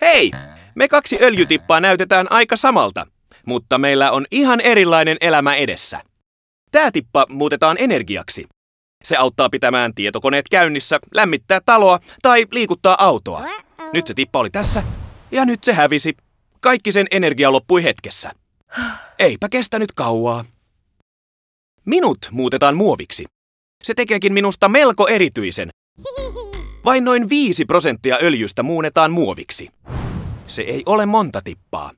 Hei! Me kaksi öljytippaa näytetään aika samalta, mutta meillä on ihan erilainen elämä edessä. Tää tippa muutetaan energiaksi. Se auttaa pitämään tietokoneet käynnissä, lämmittää taloa tai liikuttaa autoa. Nyt se tippa oli tässä ja nyt se hävisi. Kaikki sen energia loppui hetkessä. Eipä kestänyt kauaa. Minut muutetaan muoviksi. Se tekeekin minusta melko erityisen. Vain noin 5% öljystä muunnetaan muoviksi. Se ei ole monta tippaa.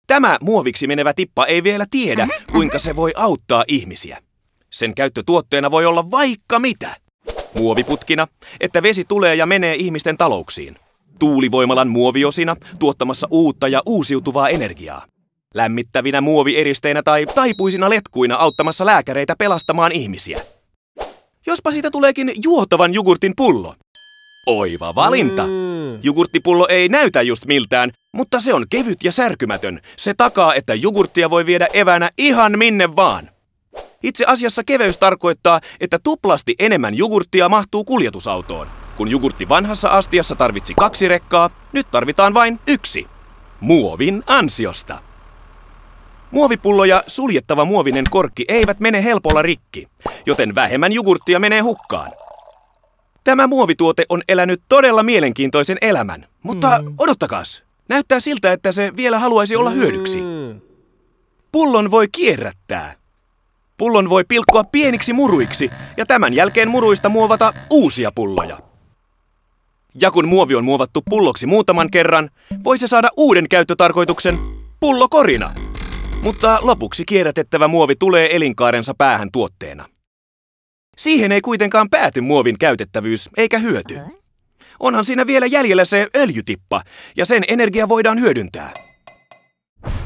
Tämä muoviksi menevä tippa ei vielä tiedä, kuinka se voi auttaa ihmisiä. Sen käyttötuotteena voi olla vaikka mitä. Muoviputkina, että vesi tulee ja menee ihmisten talouksiin. Tuulivoimalan muoviosina tuottamassa uutta ja uusiutuvaa energiaa. Lämmittävinä muovieristeinä tai taipuisina letkuina auttamassa lääkäreitä pelastamaan ihmisiä. Jospa siitä tuleekin juotavan jogurtin pullo. Oiva valinta! Jogurttipullo ei näytä just miltään, mutta se on kevyt ja särkymätön. Se takaa, että jogurttia voi viedä eväänä ihan minne vaan. Itse asiassa keveys tarkoittaa, että tuplasti enemmän jogurttia mahtuu kuljetusautoon. Kun jogurtti vanhassa astiassa tarvitsi 2 rekkaa, nyt tarvitaan vain 1. Muovin ansiosta. Muovipullo ja suljettava muovinen korkki eivät mene helpolla rikki, joten vähemmän jogurttia menee hukkaan. Tämä muovituote on elänyt todella mielenkiintoisen elämän, mutta odottakaas. Näyttää siltä, että se vielä haluaisi olla hyödyksi. Pullon voi kierrättää. Pullon voi pilkkoa pieniksi muruiksi ja tämän jälkeen muruista muovata uusia pulloja. Ja kun muovi on muovattu pulloksi muutaman kerran, voi se saada uuden käyttötarkoituksen pullokorina. Mutta lopuksi kierrätettävä muovi tulee elinkaarensa päähän tuotteena. Siihen ei kuitenkaan pääty muovin käytettävyys eikä hyöty. Onhan siinä vielä jäljellä se öljytippa ja sen energia voidaan hyödyntää.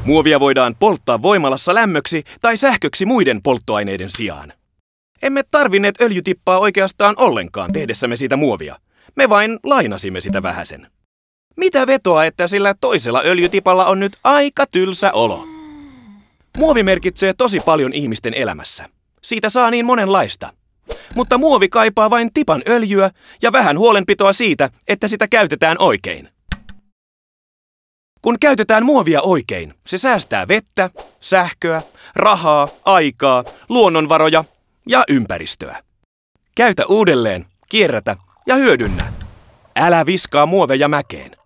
Muovia voidaan polttaa voimalassa lämmöksi tai sähköksi muiden polttoaineiden sijaan. Emme tarvinneet öljytippaa oikeastaan ollenkaan tehdessämme siitä muovia. Me vain lainasimme sitä vähäsen. Mitä vetoa, että sillä toisella öljytipalla on nyt aika tylsä olo? Muovi merkitsee tosi paljon ihmisten elämässä. Siitä saa niin monenlaista. Mutta muovi kaipaa vain tipan öljyä ja vähän huolenpitoa siitä, että sitä käytetään oikein. Kun käytetään muovia oikein, se säästää vettä, sähköä, rahaa, aikaa, luonnonvaroja ja ympäristöä. Käytä uudelleen, kierrätä ja hyödynnä. Älä viskaa muoveja mäkeen.